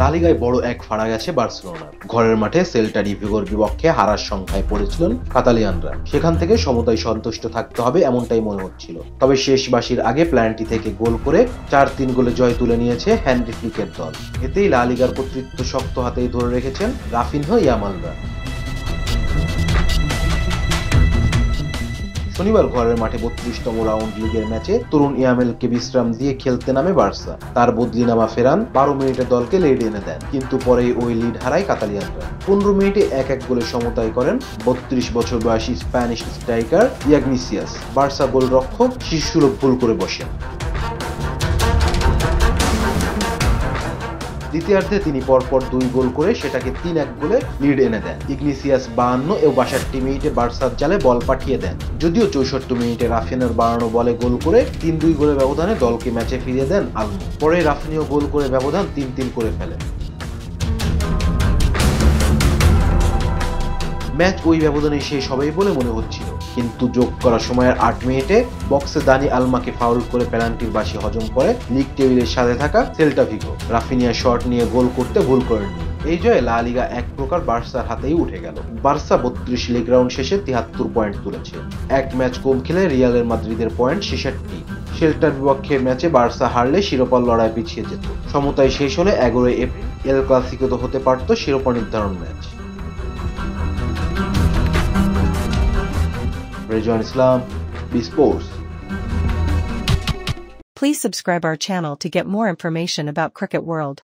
লা লিগায় বড় এক ফাড়া গেছে বার্সেলোনার। ঘরের মাঠে সেল্টা ভিগোর বিপক্ষে হারার সংখ্যায় পড়েছিলেন কাতালিয়ানরা। সেখান থেকে সমতায় সন্তুষ্ট থাকতে হবে এমনটাই মনে হচ্ছিল। তবে শেষ বাঁশির আগে প্ল্যান্টি থেকে গোল করে 4-3 গোলে জয় তুলে নিয়েছে হ্যান্রি ফ্লিকের দল। এতেই লা লিগার কর্তৃত্ব শক্ত হাতেই ধরে রেখেছেন রাফিনহো ইয়ামালরা। শনিবার ঘরের মাঠে 32তম রাউন্ড লিগের ম্যাচে তরুণ ইয়ামেলকে বিশ্রাম দিয়ে খেলতে নামে বার্সা। তার বদলি নামা ফেরান 12 মিনিটে দলকে লিড এনে দেন, কিন্তু পরেই ওই লিড হারায় কাতালিয়ানরা। 15 মিনিটে 1-1 গোলে সমতায় করেন 32 বছর বয়সী স্প্যানিশ স্ট্রাইকার ইয়াগনিসিয়াস। বার্সা গোলরক্ষক শিশুসুলভ ভুল করে বসেন। দ্বিতীয়ার্ধে তিনি পরপর 2 গোল করে সেটাকে 3-1 গোলে লিড এনে দেন। ইগনিসিয়াস 52 ও 62 মিনিটে বার্সার জালে বল পাঠিয়ে দেন। যদিও 64 মিনিটে রাফিনের বাড়ানো বলে গোল করে 3-2 গোলের ব্যবধানে দলকে ম্যাচে ফিরিয়ে দেন আলমো। পরে রাফিনিও গোল করে ব্যবধান 3-3 করে ফেলেন। ম্যাচ ওই ব্যবধানে শেষ হবেই বলে মনে হচ্ছিল, কিন্তু যোগ করা সময়ের 8 মিনিটে বক্সে দানি আলমাকে ফাউল করে পেনাল্টির বাঁশি হজম করে লিগ টেবিলের সাথে থাকা সেল্টা ভিগো। রাফিনিয়া শট নিয়ে গোল করতে ভুল করেননি। এই জয়ে লা লিগা এক প্রকার বার্সার হাতেই উঠে গেল। বার্সা 32 লিগ রাউন্ড শেষে 73 পয়েন্ট তুলেছে। এক ম্যাচ কম খেলে রিয়াল মাদ্রিদের পয়েন্ট 66। সেল্টার বিপক্ষে ম্যাচে বার্সা হারলে শিরোপার লড়াই পিছিয়ে যেত। সমতায় শেষ হলে 11 এপ্রিল এল ক্লাসিকো হতে পারত শিরোপা নির্ধারণ match. Rejuan Islam, B Sports. Please subscribe our channel to get more information about Cricket World.